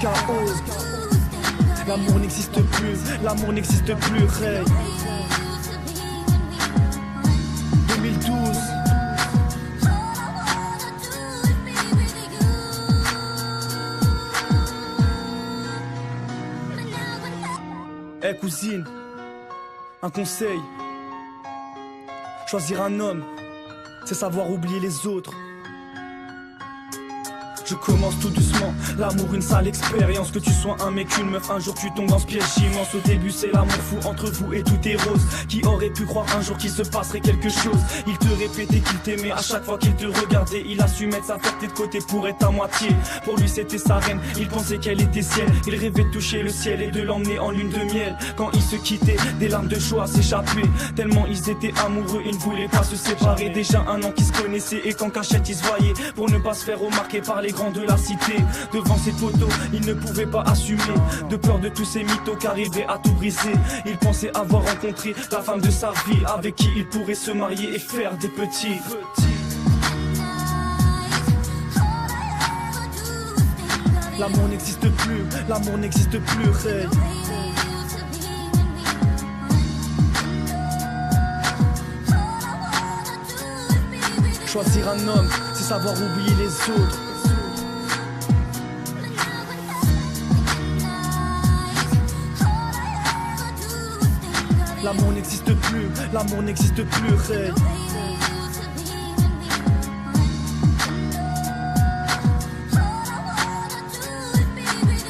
RASKO. L'amour n'existe plus, l'amour n'existe plus, Ray. 2012. Eh cousine, un conseil. Choisir un homme, c'est savoir oublier les autres. Je commence tout doucement, l'amour une sale expérience. Que tu sois un mec, une meuf, un jour tu tombes dans ce piège immense. Au début c'est l'amour fou entre vous et tout est rose. Qui aurait pu croire un jour qu'il se passerait quelque chose? Il te répétait qu'il t'aimait à chaque fois qu'il te regardait. Il a su mettre sa fierté de côté pour être à moitié. Pour lui c'était sa reine, il pensait qu'elle était sienne. Il rêvait de toucher le ciel et de l'emmener en lune de miel. Quand ils se quittaient, des larmes de joie s'échappaient. Tellement ils étaient amoureux, ils ne voulaient pas se séparer. Déjà un an qu'ils se connaissaient et qu'en cachette ils se voyaient. Pour ne pas se faire remarquer par les grands de la cité. Devant ses poteaux, il ne pouvait pas assumer. De peur de tous ces mythos qu'arrivaient à tout briser. Il pensait avoir rencontré la femme de sa vie, avec qui il pourrait se marier et faire des petits. L'amour n'existe plus, l'amour n'existe plus, Ray. Choisir un homme, c'est savoir oublier les autres. L'amour n'existe plus, l'amour n'existe plus, Ray.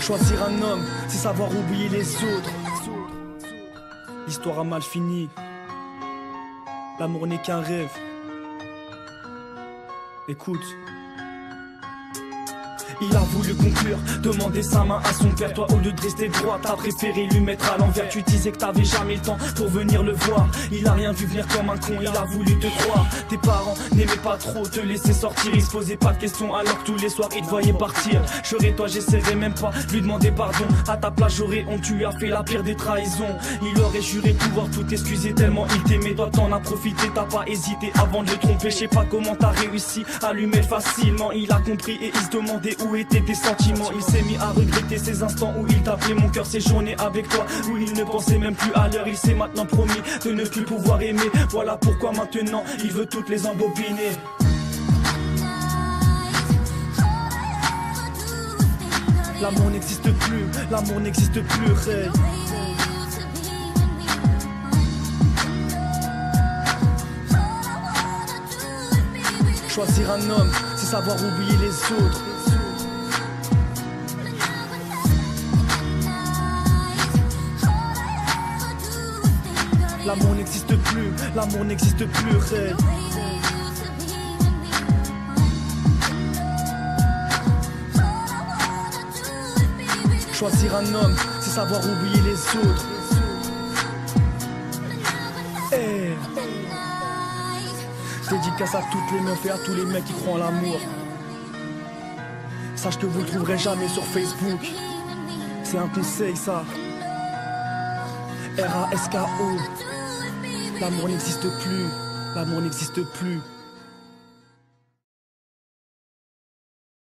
Choisir un homme, c'est savoir oublier les autres. L'histoire a mal fini. L'amour n'est qu'un rêve. Écoute. Il a voulu conclure, demander sa main à son père. Toi au lieu de rester droit, t'as préféré lui mettre à l'envers. Tu disais que t'avais jamais le temps pour venir le voir. Il a rien vu venir comme un con, il a voulu te croire. Tes parents n'aimaient pas trop te laisser sortir. Ils se posaient pas de questions alors que tous les soirs ils te voyaient partir. J'aurais toi j'essaierais même pas de lui demander pardon. À ta place j'aurais honte, tu lui as fait la pire des trahisons. Il aurait juré pouvoir tout excuser tellement il t'aimait. Toi t'en as profité, t'as pas hésité avant de le tromper. Je sais pas comment t'as réussi à lui mettre facilement. Il a compris et il se demandait où étaient tes sentiments. Il s'est mis à regretter ces instants où il t'appelait mon cœur, ces journées avec toi où il ne pensait même plus à l'heure. Il s'est maintenant promis de ne plus pouvoir aimer. Voilà pourquoi maintenant il veut toutes les embobiner. L'amour n'existe plus, l'amour n'existe plus, Ray. Choisir un homme, c'est savoir oublier les autres. L'amour n'existe plus, l'amour n'existe plus, Ray. Choisir un homme, c'est savoir oublier les autres. Hey. Dédicace à toutes les meufs et à tous les mecs qui croient en l'amour. Sache que vous le trouverez jamais sur Facebook. C'est un conseil ça. RASKO. L'amour n'existe plus, l'amour n'existe plus.